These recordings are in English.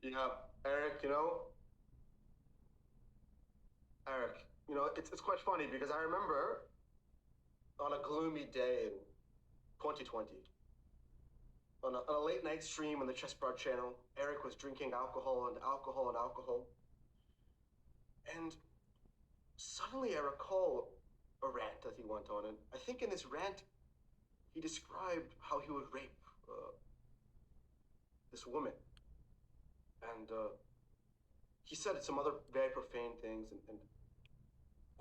Yeah, Eric, Eric, it's quite funny because I remember on a gloomy day in 2020, on a late night stream on the Chessboard channel, Eric was drinking alcohol and alcohol and alcohol. And suddenly I recall a rant that he went on. And I think in this rant, he described how he would rape this woman. And he said some other very profane things. And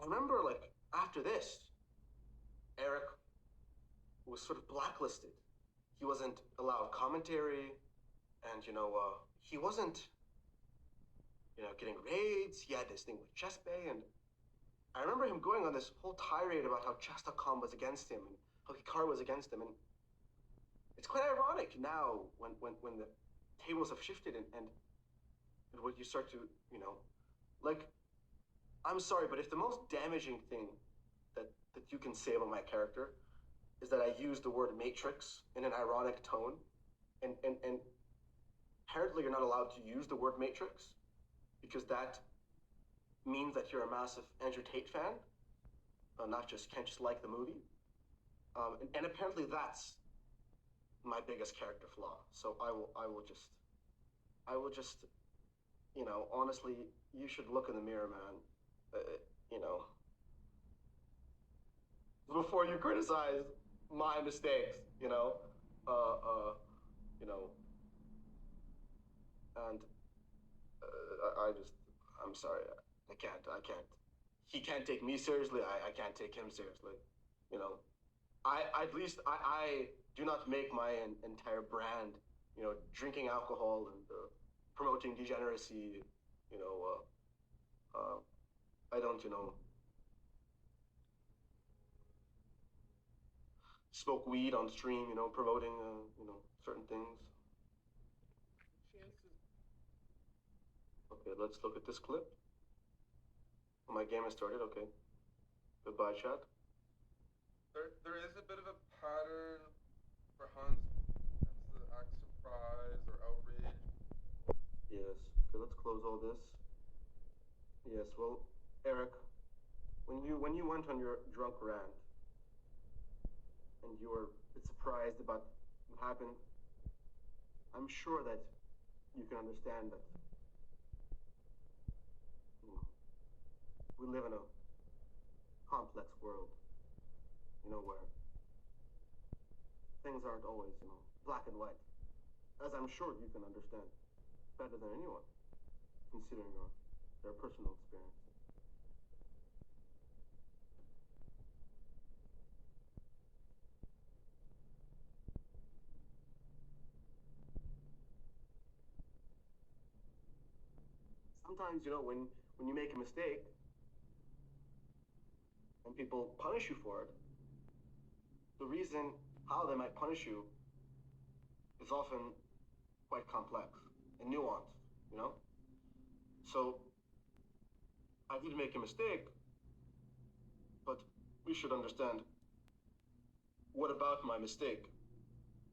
I remember, like, after this, Eric was sort of blacklisted. He wasn't allowed commentary, and he wasn't, getting raids. He had this thing with Chess Bay, and I remember him going on this whole tirade about how Chess.com was against him and how Hikaru was against him, and it's quite ironic now when the tables have shifted and when you start to, like, I'm sorry, but if the most damaging thing that you can say about my character is that I use the word matrix in an ironic tone, and apparently you're not allowed to use the word matrix because that means that you're a massive Andrew Tate fan, not just can't just like the movie, and apparently that's my biggest character flaw. So I will just, honestly, you should look in the mirror, man. You know, before you criticize my mistakes, uh, uh, you know, and I'm sorry, I can't. He can't take me seriously. I can't take him seriously. You know, at least I do not make my entire brand, drinking alcohol and promoting degeneracy. You know, I don't, smoke weed on stream. Promoting, certain things. Okay, let's look at this clip. My game has started. Okay. Goodbye, chat. There is a bit of a pattern for Hans tends to act surprised or outraged. Yes. Okay, let's close all this. Yes. Well, Eric, when you went on your drunk rant and you were a bit surprised about what happened, I'm sure that you can understand that we live in a complex world, where things aren't always, black and white, as I'm sure you can understand better than anyone, considering their personal experience. Sometimes, when you make a mistake and people punish you for it, the reason how they might punish you is often quite complex and nuanced, So I did make a mistake, but we should understand what about my mistake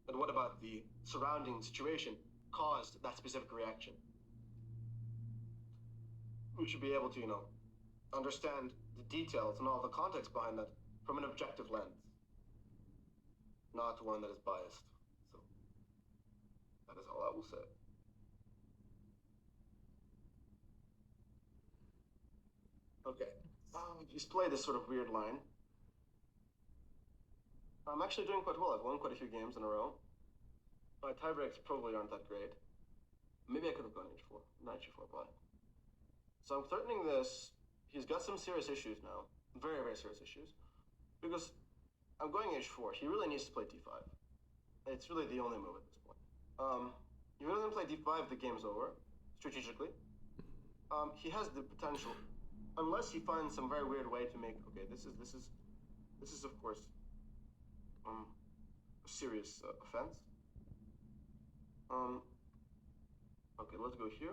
and what about the surrounding situation caused that specific reaction. We should be able to, understand the details and all the context behind that from an objective lens, not one that is biased. So that is all I will say. Okay, just play this sort of weird line. I'm actually doing quite well. I've won quite a few games in a row. My tie breaks probably aren't that great. Maybe I could have gone h4, knight g4 probably. So I'm threatening this. He's got some serious issues now, very, very serious issues, because I'm going h4. He really needs to play d5. It's really the only move at this point. If he doesn't play d5, the game's over, strategically. He has the potential, unless he finds some very weird way to make. Okay, this is of course a serious offense. Okay, let's go here.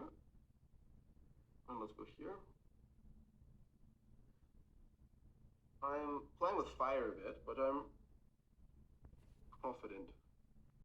And let's go here. I'm playing with fire a bit, but I'm confident